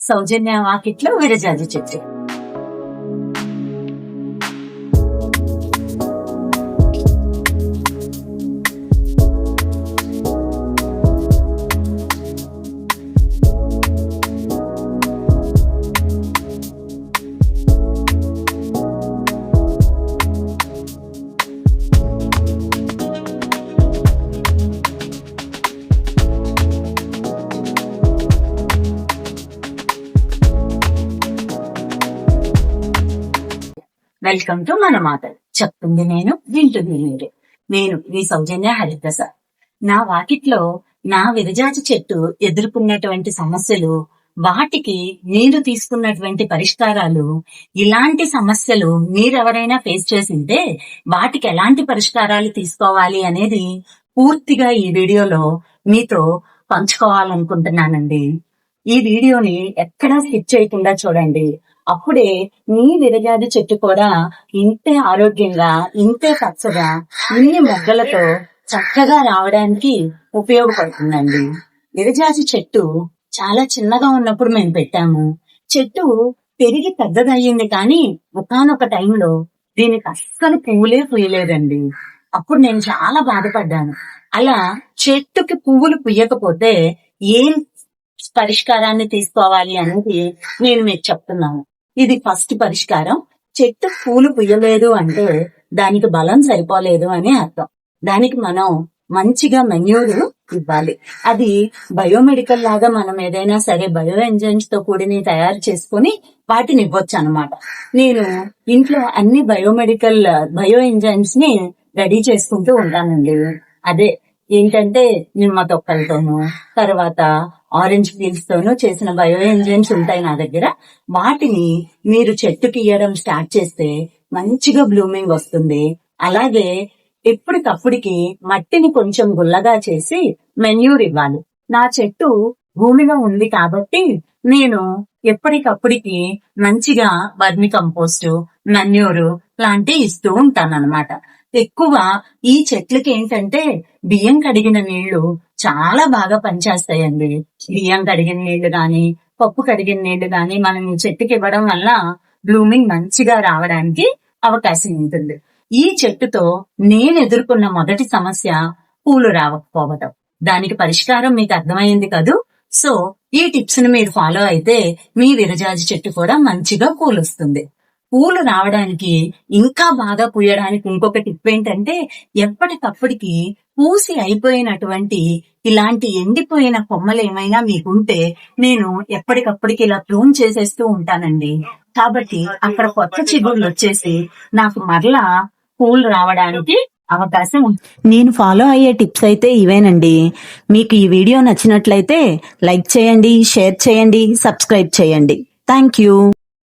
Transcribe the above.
సౌజన్య వాకిట్లో విరజాజి చెట్టు. వెల్కమ్ టు మన మాటలు. చెప్తుంది నేను, వింటుంది మీరు. నేను మీ సౌజన్య హరిప్రసాద్. నా వాకిట్లో నా విరజాజి చెట్టు ఎదుర్కొన్నటువంటి సమస్యలు, వాటికి నేను తీసుకున్నటువంటి పరిష్కారాలు, ఇలాంటి సమస్యలు మీరెవరైనా ఫేస్ చేసింటే వాటికి ఎలాంటి పరిష్కారాలు తీసుకోవాలి అనేది పూర్తిగా ఈ వీడియోలో మీతో పంచుకోవాలనుకుంటున్నానండి. ఈ వీడియోని ఎక్కడా స్కిప్ చేయకుండా చూడండి. అప్పుడే మీ విరజాజి చెట్టు కూడా ఇంతే ఆరోగ్యంగా, ఇంతే పచ్చగా, ఇన్ని మొగ్గలతో చక్కగా రావడానికి ఉపయోగపడుతుందండి. విరజాజి చెట్టు చాలా చిన్నగా ఉన్నప్పుడు మేము పెట్టాము. చెట్టు పెరిగి పెద్దదయ్యింది, కానీ ఒకానొక టైంలో దీనికి అస్సలు పువ్వులే పూయలేదండి. అప్పుడు నేను చాలా బాధపడ్డాను. అలా చెట్టుకి పువ్వులు పూయకపోతే ఏం పరిష్కారాన్ని తీసుకోవాలి అనేది నేను మీకు చెప్తున్నాను. ఇది ఫస్ట్ పరిష్కారం. చెట్టు పూలు పుయ్యలేదు అంటే దానికి బలం సరిపోలేదు అని అర్థం. దానికి మనం మంచిగా మెన్యూర్ ఇవ్వాలి. అది బయోమెడికల్ లాగా మనం ఏదైనా సరే బయో ఎంజైమ్స్ తో కూడిని తయారు చేసుకుని వాటిని ఇవ్వచ్చు అనమాట. నేను ఇంట్లో అన్ని బయో ఎంజైమ్స్ ని రెడీ చేసుకుంటూ ఉంటానండి. అదే ఏంటంటే నిమ్మ తొక్కలతోనూ, తర్వాత ఆరెంజ్ పీల్స్ తోనూ చేసిన బయో ఎంజైమ్స్ ఉంటాయి నా దగ్గర. వాటిని మీరు చెట్టుకి ఇవ్వడం స్టార్ట్ చేస్తే మంచిగా బ్లూమింగ్ వస్తుంది. అలాగే ఎప్పటికప్పుడికి మట్టిని కొంచెం గుల్లగా చేసి మెన్యూర్ ఇవ్వాలి. నా చెట్టు భూమిలో ఉంది కాబట్టి నేను ఎప్పటికప్పుడికి మంచిగా వర్మి కంపోస్ట్, మెన్యూర్ లాంటివి ఇస్తూ ఉంటానన్నమాట. ఎక్కువ ఈ చెట్లకి ఏంటంటే బియ్యం కడిగిన నీళ్లు చాలా బాగా పనిచేస్తాయండి. బియ్యం కడిగిన నీళ్లు గాని, పప్పు కడిగిన నీళ్లు గాని మనం ఈ చెట్టుకి ఇవ్వడం వల్ల బ్లూమింగ్ మంచిగా రావడానికి అవకాశం ఉంటుంది. ఈ చెట్టుతో నేను ఎదుర్కొన్న మొదటి సమస్య పూలు రావకపోవటం. దానికి పరిష్కారం మీకు అర్థమైంది కదూ. సో ఈ టిప్స్ ని మీరు ఫాలో అయితే మీ విరజాజి చెట్టు కూడా మంచిగా పూలు వస్తుంది. పూలు రావడానికి, ఇంకా బాగా పూయడానికి ఇంకొక టిప్ ఏంటంటే ఎప్పటికప్పటికి పూసి అయిపోయినటువంటి ఇలాంటి ఎండిపోయిన కొమ్మలు ఏమైనా మీకుంటే నేను ఎప్పటికప్పటికి ఇలా ప్రూన్ చేసేస్తూ ఉంటానండి. కాబట్టి అక్కడ కొత్త చిగుళ్ళు వచ్చేసి నాకు మరలా పూలు రావడానికి అవకాశం ఉంటుంది. నేను ఫాలో అయ్యే టిప్స్ అయితే ఇవేనండి. మీకు ఈ వీడియో నచ్చినట్లయితే లైక్ చేయండి, షేర్ చేయండి, సబ్స్క్రైబ్ చేయండి. Thank you.